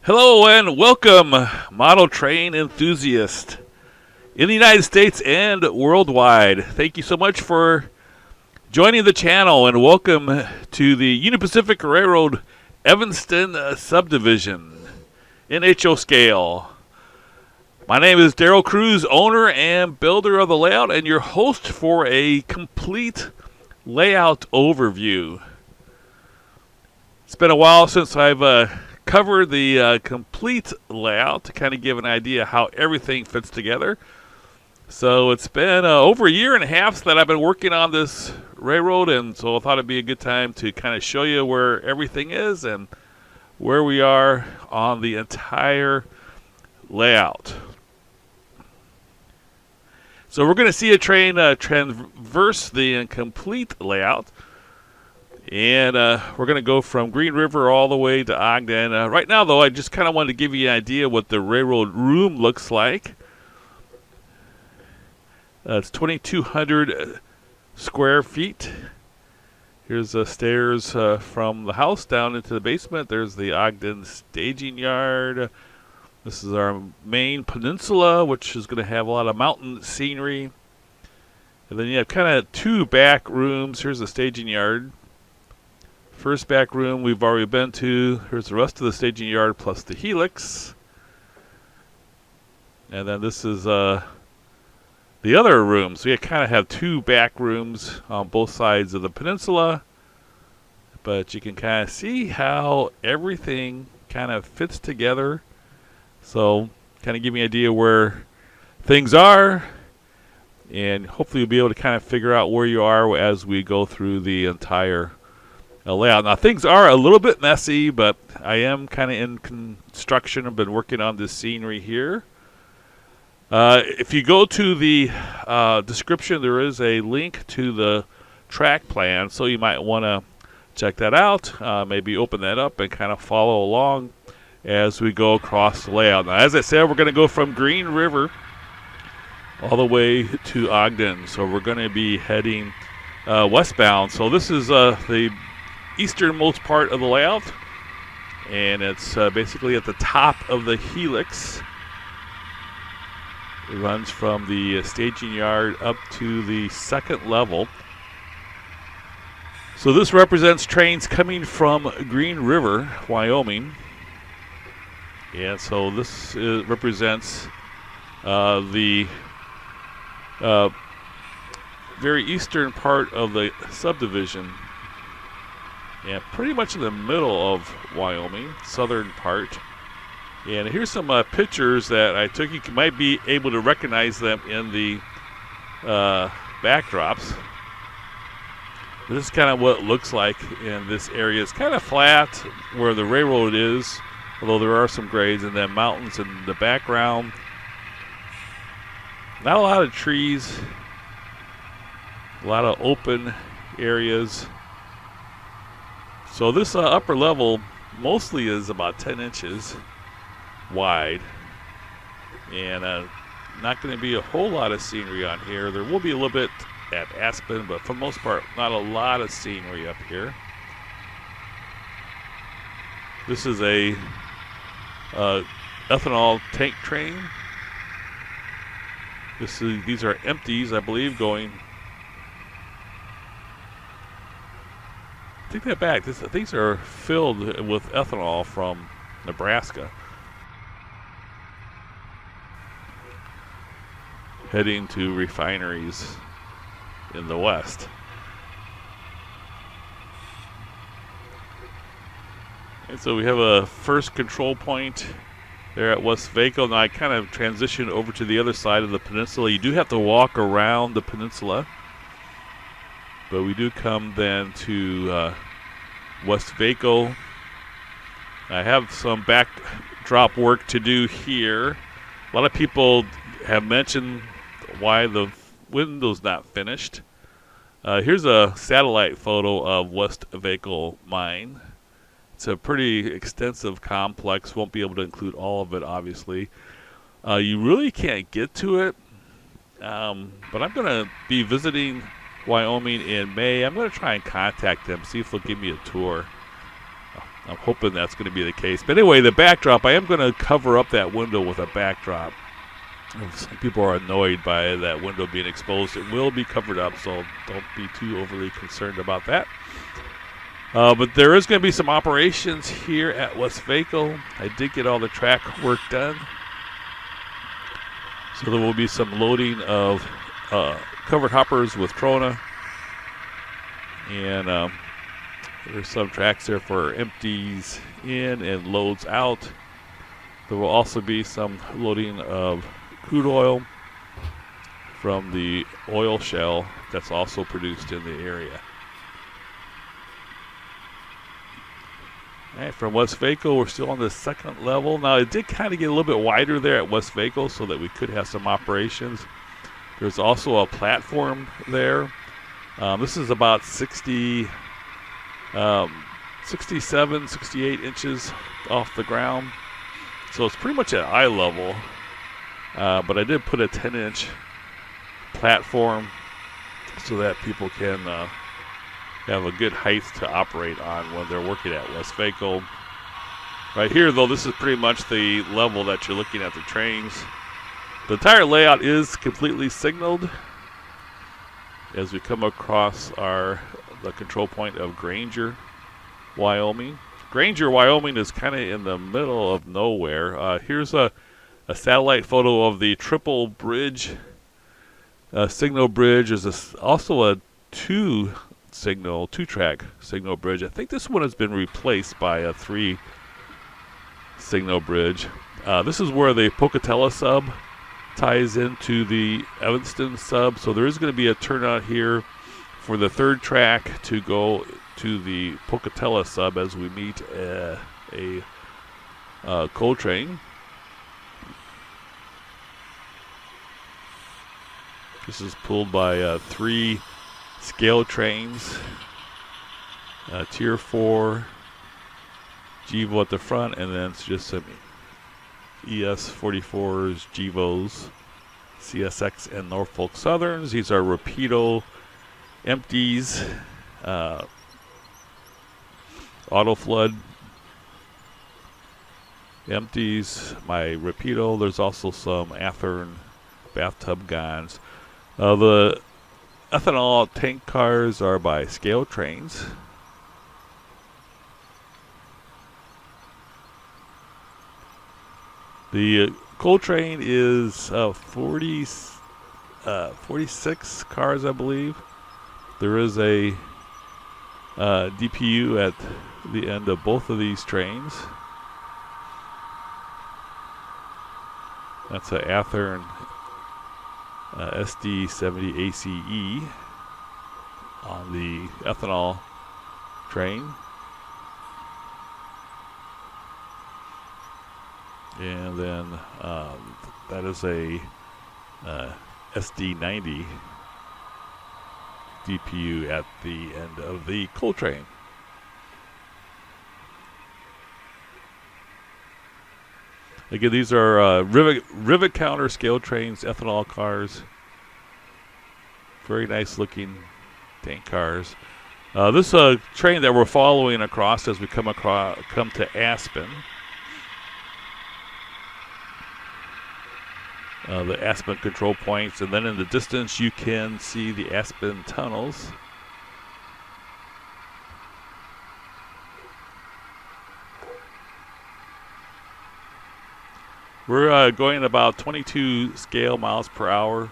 Hello and welcome, model train enthusiast in the United States and worldwide. Thank you so much for joining the channel and welcome to the Union Pacific Railroad Evanston subdivision in HO scale. My name is Darrell Cruz, owner and builder of the layout and your host for a complete layout overview. It's been a while since I've cover the complete layout to kind of give an idea how everything fits together. So it's been over a year and a half that I've been working on this railroad, and so I thought it'd be a good time to kind of show you where everything is and where we are on the entire layout. So we're going to see a train traverse the complete layout. And we're going to go from Green River all the way to Ogden. Right now, though, I just kind of wanted to give you an idea what the railroad room looks like. It's 2,200 square feet. Here's the stairs from the house down into the basement. There's the Ogden staging yard. This is our main peninsula, which is going to have a lot of mountain scenery. And then you have kind of two back rooms. Here's the staging yard. First back room we've already been to. Here's the rest of the staging yard plus the helix. And then this is the other room. So you kind of have two back rooms on both sides of the peninsula. But you can kind of see how everything kind of fits together. So kind of give me an idea where things are. And hopefully you'll be able to kind of figure out where you are as we go through the entire layout. Now things are a little bit messy, but I am kind of in construction. I've been working on this scenery here. If you go to the description, there is a link to the track plan, so you might want to check that out. Maybe open that up and kind of follow along as we go across the layout. Now, as I said, we're going to go from Green River all the way to Ogden, so we're going to be heading westbound. So this is the easternmost part of the layout, and it's basically at the top of the helix. It runs from the staging yard up to the second level. So this represents trains coming from Green River, Wyoming. And so this represents the very eastern part of the subdivision. Yeah, pretty much in the middle of Wyoming, southern part. And here's some pictures that I took. You might be able to recognize them in the backdrops. This is kind of what it looks like in this area. It's kind of flat where the railroad is, although there are some grades, and then mountains in the background. Not a lot of trees, a lot of open areas. So this upper level mostly is about 10 inches wide, and not going to be a whole lot of scenery on here. There will be a little bit at Aspen, but for the most part, not a lot of scenery up here. This is a ethanol tank train. These are empties, I believe, going. Take that back. These are filled with ethanol from Nebraska. Heading to refineries in the west. And so we have a first control point there at West Vaca. Now I kind of transitioned over to the other side of the peninsula. You do have to walk around the peninsula. But we do come then to West Vaca. I have some backdrop work to do here. A lot of people have mentioned why the window's not finished. Here's a satellite photo of West Vaca mine. It's a pretty extensive complex. Won't be able to include all of it, obviously. You really can't get to it. But I'm going to be visiting Wyoming in May. I'm going to try and contact them, see if they'll give me a tour. I'm hoping that's going to be the case. But anyway, the backdrop, I am going to cover up that window with a backdrop. Some people are annoyed by that window being exposed. It will be covered up, so don't be too overly concerned about that. But there is going to be some operations here at West Vaca. I did get all the track work done. So there will be some loading of covered hoppers with Trona. And there's some tracks there for empties in and loads out. There will also be some loading of crude oil from the oil shell that's also produced in the area. All right, from West Vaca, we're still on the second level. Now, it did kind of get a little bit wider there at West Vaca so that we could have some operations. There's also a platform there. This is about 67, 68 inches off the ground. So it's pretty much at eye level. But I did put a 10-inch platform so that people can have a good height to operate on when they're working at West Vaca. Right here, though, this is pretty much the level that you're looking at the trains. The entire layout is completely signaled as we come across the control point of Granger, Wyoming. Granger, Wyoming is kind of in the middle of nowhere. Here's a satellite photo of the triple bridge, signal bridge. There's also a two-track signal bridge. I think this one has been replaced by a 3-signal bridge. This is where the Pocatello Sub ties into the Evanston Sub. So there is going to be a turnout here for the third track to go to the Pocatello Sub as we meet a coal train. This is pulled by 3 scale trains, Tier 4 GEVO at the front, and then it's just some ES44s, GEVOs, CSX, and Norfolk Southerns. These are Rapido empties, auto flood empties, my Rapido. There's also some Athern bathtub guns. The ethanol tank cars are by scale trains. The coal train is 46 cars, I believe. There is a DPU at the end of both of these trains. That's an Athern SD70 ACE on the ethanol train. And then that is a SD90 DPU at the end of the coal train. Again, these are rivet counter scale trains, ethanol cars. Very nice looking tank cars. This train that we're following across as we come to Aspen. The Aspen control points, and then in the distance you can see the Aspen Tunnels. We're going about 22 scale miles per hour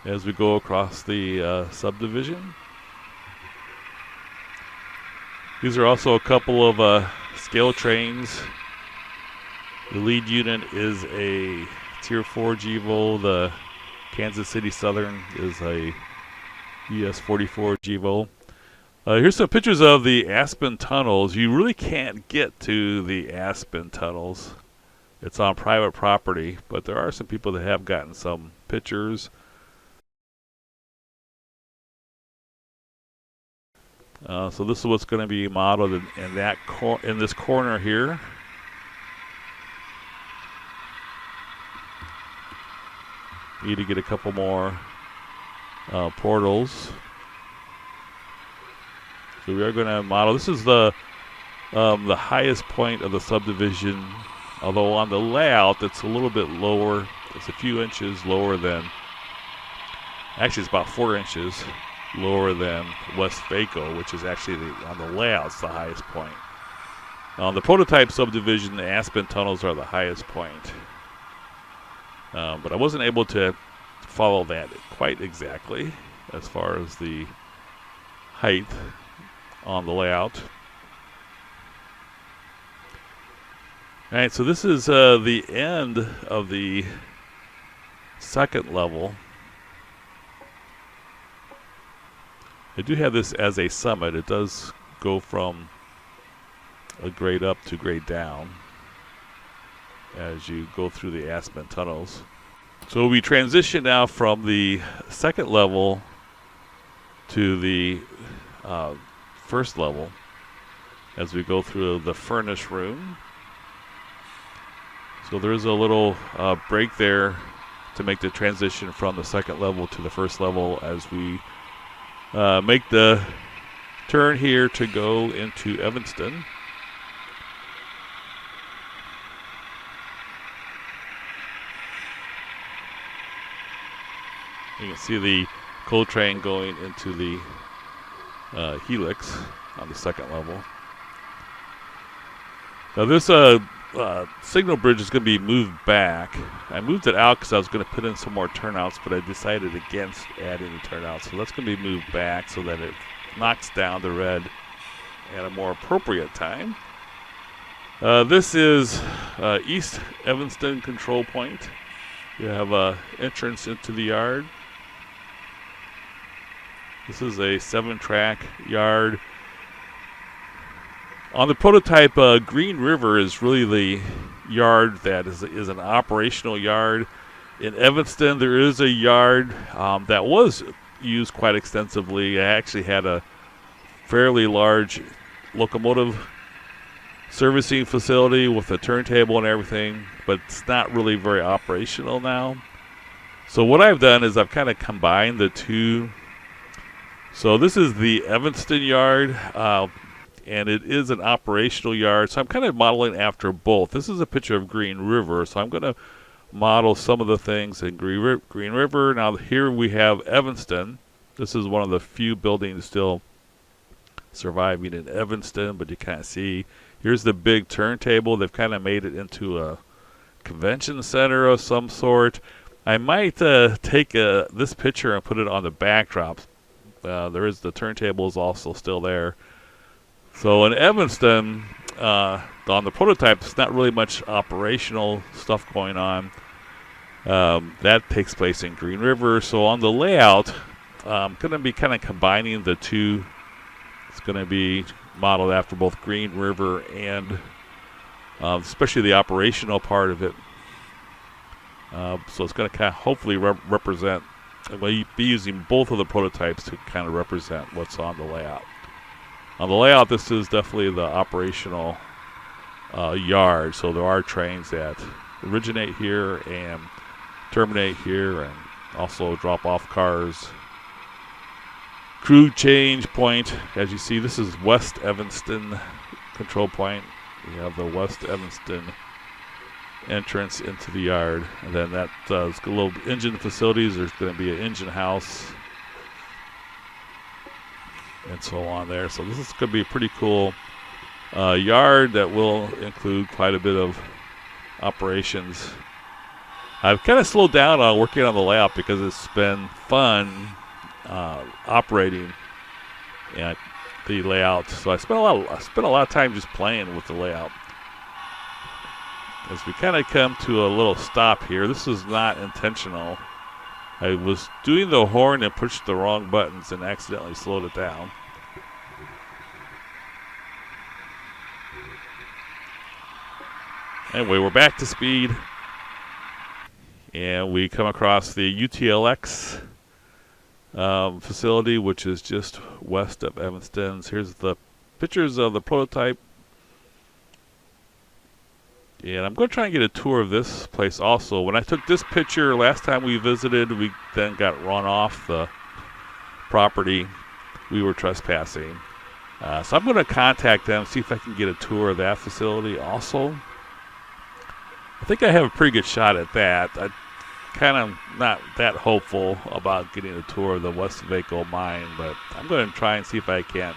as we go across the subdivision. These are also a couple of scale trains. The lead unit is a Tier 4 GEVO. The Kansas City Southern is a ES44 GEVO. Here's some pictures of the Aspen Tunnels. You really can't get to the Aspen Tunnels. It's on private property, but there are some people that have gotten some pictures. So this is what's going to be modeled in this corner here. Need to get a couple more portals. So we are going to model. This is the highest point of the subdivision, although on the layout it's a little bit lower. It's a few inches lower than, actually it's about 4 inches lower than West Vaca, which is actually on the layout's the highest point. On the prototype subdivision, the Aspen Tunnels are the highest point. But I wasn't able to follow that quite exactly as far as the height on the layout. All right, so this is the end of the second level. I do have this as a summit. It does go from a grade up to grade down as you go through the Aspen Tunnels. So we transition now from the second level to the first level as we go through the furnace room. So there is a little break there to make the transition from the second level to the first level as we make the turn here to go into Evanston. You can see the coal train going into the helix on the second level. Now this signal bridge is going to be moved back. I moved it out because I was going to put in some more turnouts, but I decided against adding the turnouts. So that's going to be moved back so that it knocks down the red at a more appropriate time. This is East Evanston control point. You have an entrance into the yard. This is a 7-track yard. On the prototype, Green River is really the yard that is an operational yard. In Evanston, there is a yard that was used quite extensively. I actually had a fairly large locomotive servicing facility with a turntable and everything, but it's not really very operational now. So what I've done is I've kind of combined the two. So this is the Evanston yard, and it is an operational yard. So I'm kind of modeling after both. This is a picture of Green River, so I'm going to model some of the things in Green River. Now here we have Evanston. This is one of the few buildings still surviving in Evanston, but you kind of see here's the big turntable. They've kind of made it into a convention center of some sort. I might take this picture and put it on the backdrop. There is the turntable is also still there. So in Evanston, on the prototype, there's not really much operational stuff going on. That takes place in Green River. So on the layout, I'm going to be kind of combining the two. It's going to be modeled after both Green River and especially the operational part of it. So it's going to kind of hopefully represent. We'll be using both of the prototypes to kind of represent what's on the layout. On the layout, this is definitely the operational yard. So there are trains that originate here and terminate here and also drop off cars. Crew change point. As you see, this is West Evanston control point. We have the West Evanston entrance into the yard, and then that does little engine facilities. There's going to be an engine house and so on there. So this is going to be a pretty cool yard that will include quite a bit of operations. I've kind of slowed down on working on the layout because it's been fun operating and the layout. So I spent a lot of time just playing with the layout. As we kind of come to a little stop here, this is not intentional. I was doing the horn and pushed the wrong buttons and accidentally slowed it down. Anyway, we're back to speed. And we come across the UTLX facility, which is just west of Evanston. Here's the pictures of the prototype. And I'm going to try and get a tour of this place also. When I took this picture last time we visited, we then got run off the property. We were trespassing. So I'm going to contact them, see if I can get a tour of that facility also. I think I have a pretty good shot at that. I kind of not that hopeful about getting a tour of the West Vaca mine, but I'm going to try and see if I can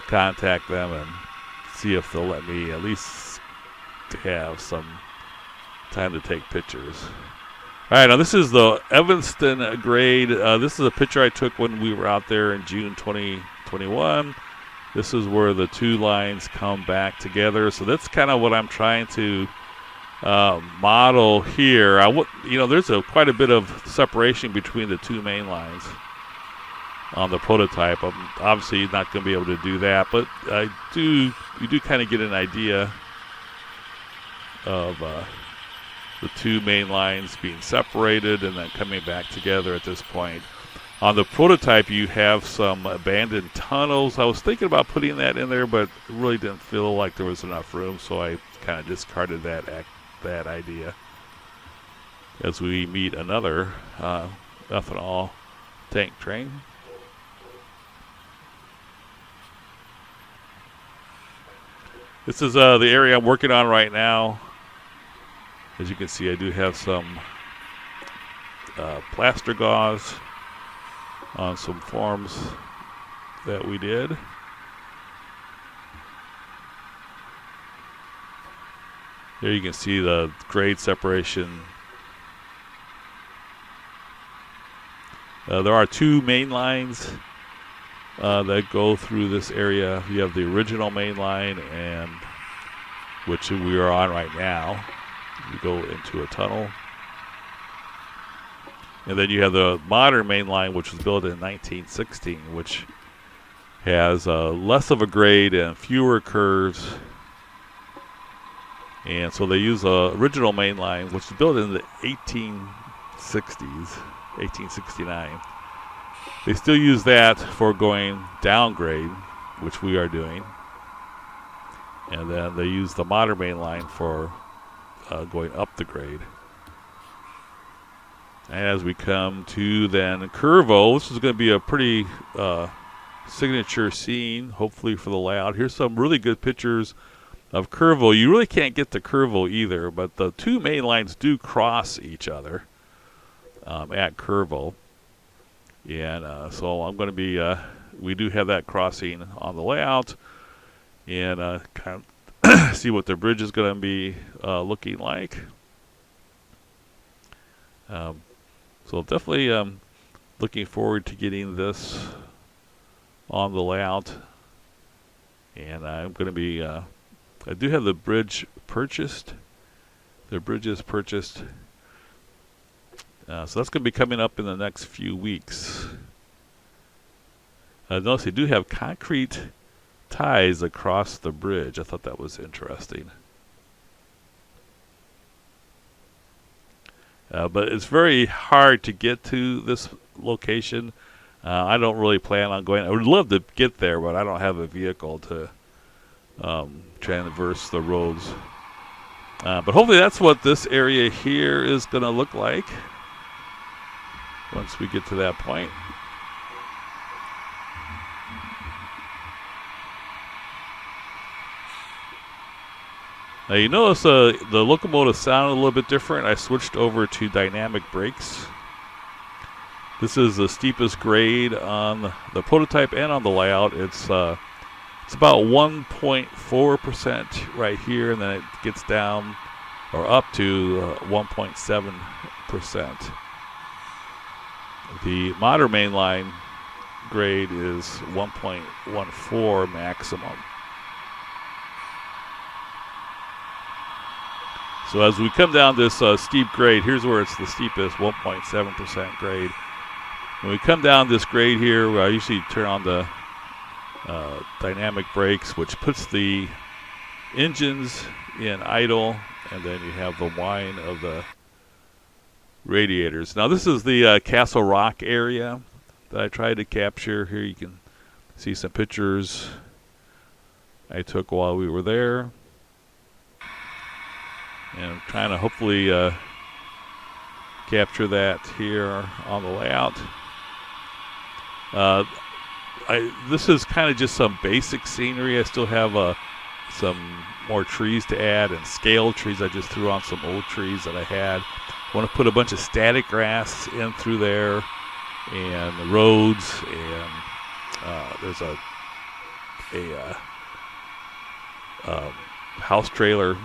contact them and see if they'll let me at least have some time to take pictures. All right, now this is the Evanston grade. This is a picture I took when we were out there in June 2021. This is where the two lines come back together. So that's kind of what I'm trying to model here. There's quite a bit of separation between the two main lines on the prototype. I'm obviously not going to be able to do that, but you do kind of get an idea of the two main lines being separated and then coming back together at this point. On the prototype, you have some abandoned tunnels. I was thinking about putting that in there, but really didn't feel like there was enough room, so I kind of discarded that idea. As we meet another ethanol tank train. This is the area I'm working on right now. As you can see, I do have some plaster gauze on some forms that we did. There you can see the grade separation. There are two main lines that go through this area. You have the original main line, and which we are on right now. You go into a tunnel. And then you have the modern main line, which was built in 1916, which has less of a grade and fewer curves. And so they use the original main line, which was built in the 1860s, 1869. They still use that for going downgrade, which we are doing. And then they use the modern main line for going up the grade. As we come to then Kerrville, this is going to be a pretty signature scene, hopefully for the layout. Here's some really good pictures of Kerrville. You really can't get to Kerrville either, but the two main lines do cross each other at Kerrville. And so I'm going to be, we do have that crossing on the layout, and kind of see what the bridge is going to be looking like. So definitely looking forward to getting this on the layout. And I'm going to be, I do have the bridge purchased. The bridge is purchased. So that's going to be coming up in the next few weeks. Notice they do have concrete ties across the bridge. I thought that was interesting. But it's very hard to get to this location. I don't really plan on going. I would love to get there, but I don't have a vehicle to traverse the roads. But hopefully that's what this area here is going to look like once we get to that point. Now you notice the locomotive sounded a little bit different. I switched over to dynamic brakes. This is the steepest grade on the prototype and on the layout. It's about 1.4% right here, and then it gets down or up to 1.7%. The modern mainline grade is 1.14 maximum. So as we come down this steep grade, here's where it's the steepest, 1.7% grade. When we come down this grade here, I usually turn on the dynamic brakes, which puts the engines in idle, and then you have the whine of the radiators. Now this is the Castle Rock area that I tried to capture. Here you can see some pictures I took while we were there. And I'm trying to hopefully capture that here on the layout. this is kind of just some basic scenery. I still have some more trees to add and scale trees. I just threw on some old trees that I had. I want to put a bunch of static grass in through there and the roads, and there's a house trailer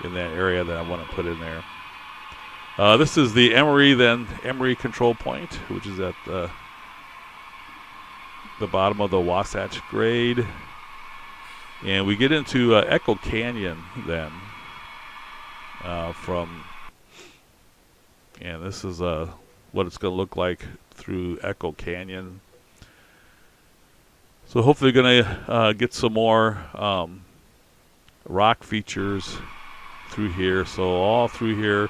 in that area that I want to put in there. This is the Emery control point, which is at the bottom of the Wasatch Grade. And we get into Echo Canyon then and this is what it's going to look like through Echo Canyon. So hopefully going to get some more rock features through here. So all through here,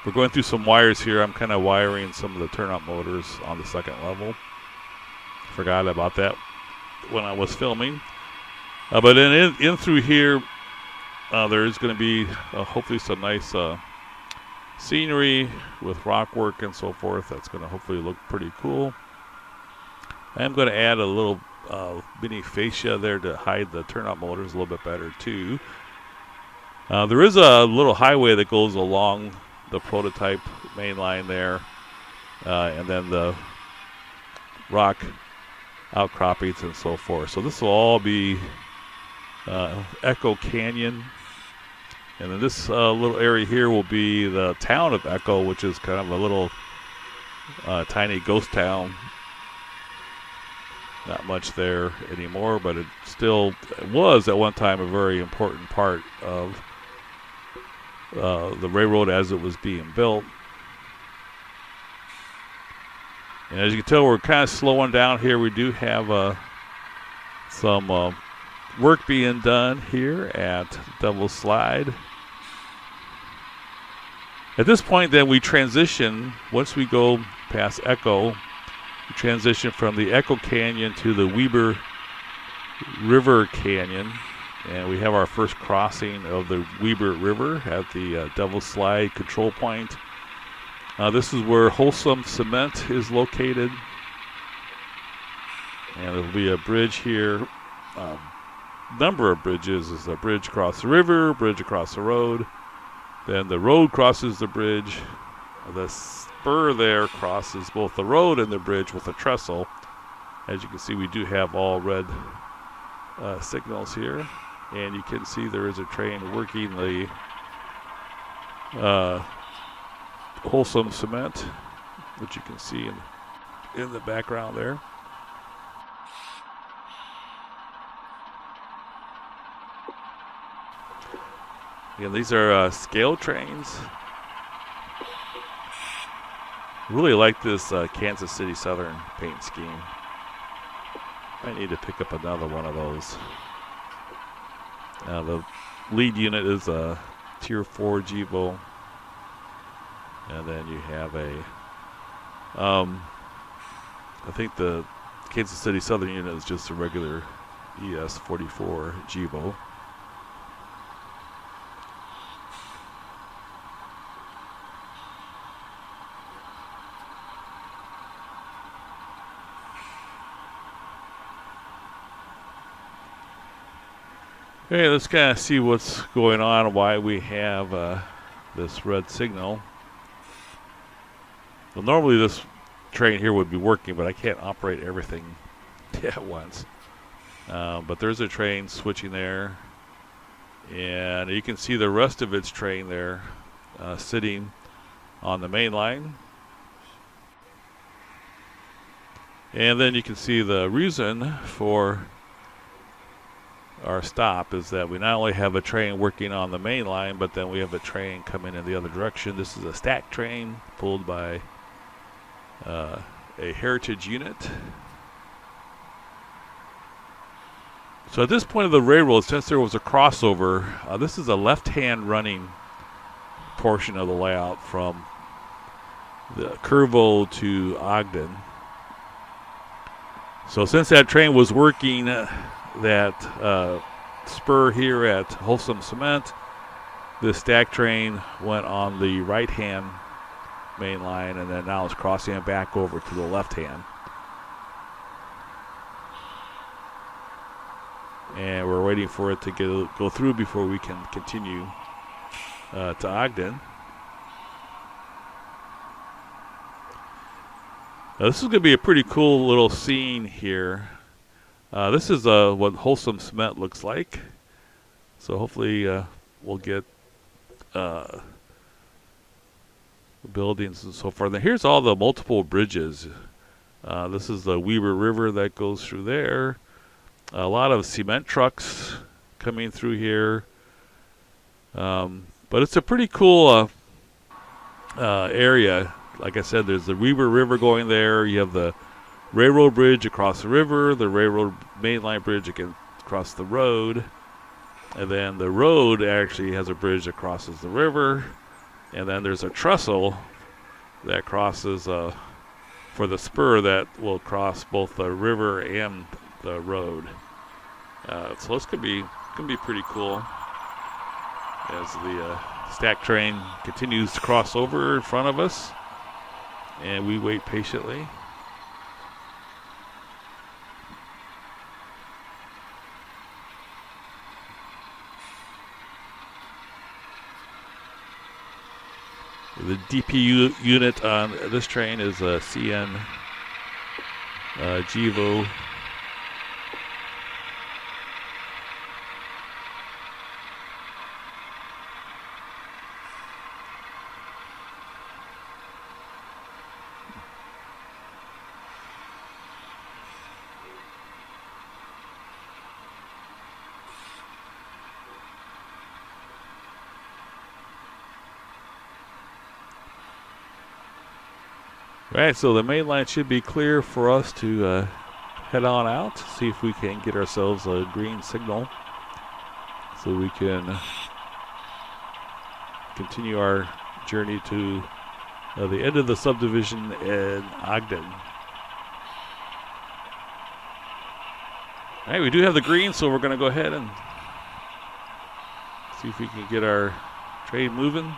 we're going through some wires here. I'm kind of wiring some of the turnout motors on the second level. Forgot about that when I was filming. But in through here, there is going to be hopefully some nice scenery with rock work and so forth. That's going to hopefully look pretty cool. I'm going to add a little mini fascia there to hide the turnout motors a little bit better too. There is a little highway that goes along the prototype main line there, and then the rock outcroppings and so forth. So this will all be Echo Canyon. And then this little area here will be the town of Echo, which is kind of a little tiny ghost town. Not much there anymore, but it still was at one time a very important part of the railroad as it was being built. And as you can tell, we're kind of slowing down here. We do have some work being done here at Devil's Slide. At this point, then, we transition, once we go past Echo, we transition from the Echo Canyon to the Weber River Canyon. And we have our first crossing of the Weber River at the Devil's Slide control point. This is where Wholesome Cement is located. And there will be a bridge here. Number of bridges. Is a bridge across the river, bridge across the road. Then the road crosses the bridge. The spur there crosses both the road and the bridge with a trestle. As you can see, we do have all red signals here. And you can see there is a train working the Wholesome Cement, which you can see in the background there. Again, these are scale trains. Really like this Kansas City Southern paint scheme. I need to pick up another one of those. The lead unit is a Tier 4 Gevo. And then you have I think the Kansas City Southern unit is just a regular ES-44 Gevo. Okay, let's kind of see what's going on, why we have this red signal. Well, normally this train here would be working, but I can't operate everything at once. But there's a train switching there. And you can see the rest of its train there sitting on the main line. And then you can see the reason for our stop is that we not only have a train working on the main line, but then we have a train coming in the other direction. This is a stack train pulled by a heritage unit. So at this point of the railroad, since there was a crossover, this is a left-hand running portion of the layout from the Kerrville to Ogden. So since that train was working that spur here at Wholesome Cement, the stack train went on the right-hand main line, and then now it's crossing it back over to the left hand. and we're waiting for it to go through before we can continue to Ogden. Now, this is going to be a pretty cool little scene here. This is what wholesome cement looks like. So hopefully we'll get buildings and so forth. Now here's all the multiple bridges. This is the Weber River that goes through there. A lot of cement trucks coming through here. But it's a pretty cool area. Like I said, there's the Weber River going there. You have the railroad bridge across the river, the railroad mainline bridge across the road. And then the road actually has a bridge that crosses the river. And then there's a trestle that crosses for the spur that will cross both the river and the road. So this could be pretty cool as the stack train continues to cross over in front of us, and we wait patiently. The DP unit on this train is a CN Gevo. Right, so the main line should be clear for us to head on out, see if we can get ourselves a green signal so we can continue our journey to the end of the subdivision in Ogden. All right, we do have the green, so we're going to go ahead and see if we can get our train moving.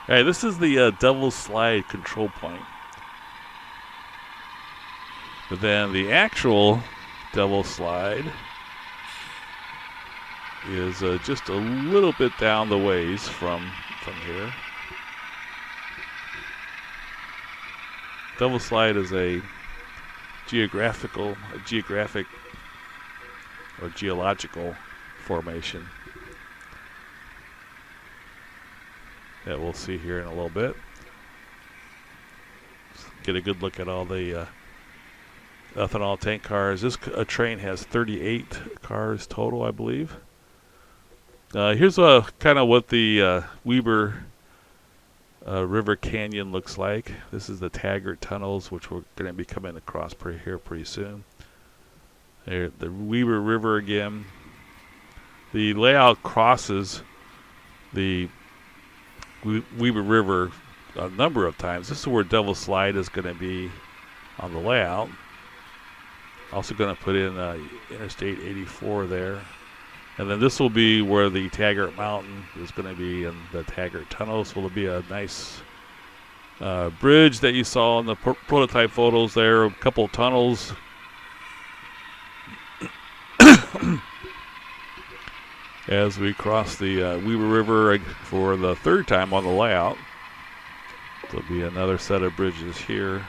All right, this is the Devil's Slide control point. But then the actual Devil's Slide is just a little bit down the ways from here. Devil's Slide is a geographic or geological formation that we'll see here in a little bit. Get a good look at all the ethanol tank cars. This train has 38 cars total, I believe. Here's kind of what the Weber River Canyon looks like. This is the Taggart Tunnels, which we're going to be coming across here pretty soon. There, the Weber River again. The layout crosses the Weber River a number of times. This is where Devil's Slide is going to be on the layout. Also going to put in Interstate 84 there. And then this will be where the Taggart Mountain is going to be in the Taggart Tunnels. So it'll be a nice bridge that you saw in the prototype photos there. A couple of tunnels. As we cross the Weber River for the third time on the layout. There'll be another set of bridges here.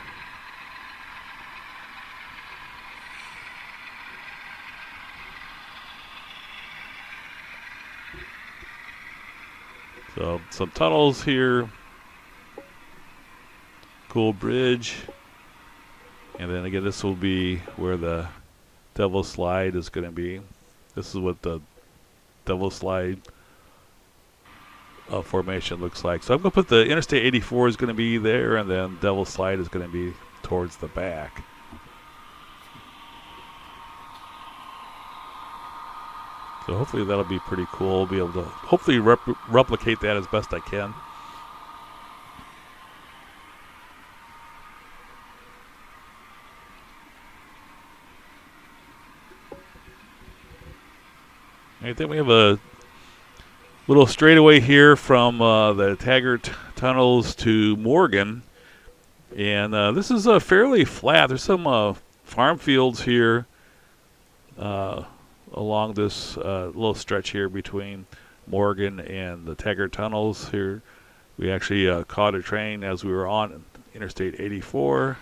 So some tunnels here cool bridge. And then again, this will be where the Devil Slide is going to be. This is what the Devil Slide formation looks like. So I'm going to put the Interstate 84 is going to be there, and then Devil Slide is going to be towards the back. So hopefully that'll be pretty cool. I'll be able to hopefully replicate that as best I can. I think we have a little straightaway here from the Taggart Tunnels to Morgan. And this is fairly flat. There's some farm fields here along this little stretch here between Morgan and the Taggart Tunnels here. We actually caught a train as we were on Interstate 84.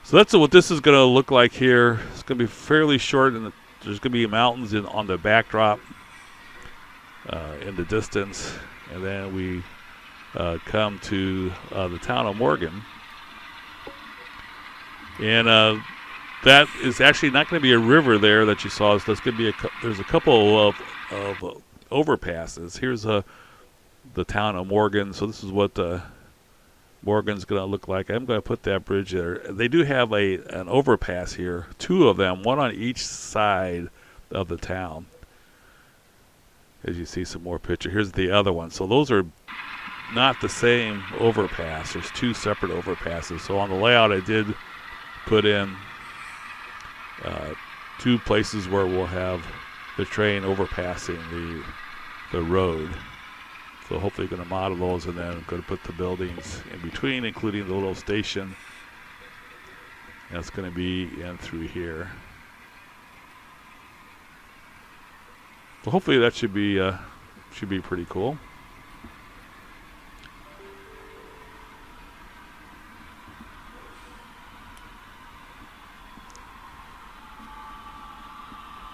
So that's what this is going to look like here. It's going to be fairly short, and there's going to be mountains on the backdrop in the distance. And then we come to the town of Morgan. And that is actually not going to be a river there that you saw. So there's going to be there's a couple of overpasses. Here's the town of Morgan. So this is what Morgan's going to look like. I'm going to put that bridge there. They do have an overpass here, two of them, one on each side of the town. As you see some more picture. Here's the other one. So those are not the same overpass. There's two separate overpasses. So on the layout I did put in two places where we'll have the train overpassing the road. So hopefully going to model those, and then I'm going to put the buildings in between, including the little station. That's going to be in through here. So hopefully that should be pretty cool.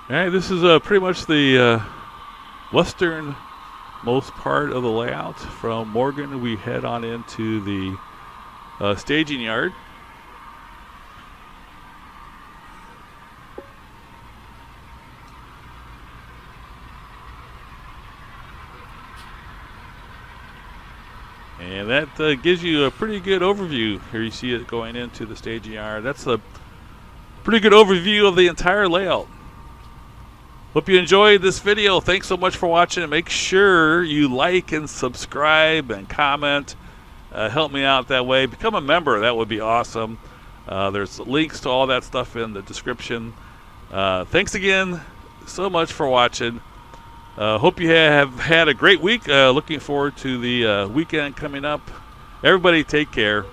All right, this is pretty much the westernmost part of the layout. From Morgan, we head on into the staging yard. And that gives you a pretty good overview. Here you see it going into the staging yard. That's a pretty good overview of the entire layout. Hope you enjoyed this video. Thanks so much for watching. Make sure you like and subscribe and comment. Help me out that way. Become a member. That would be awesome. There's links to all that stuff in the description. Thanks again so much for watching. Hope you have had a great week. Looking forward to the weekend coming up. Everybody take care.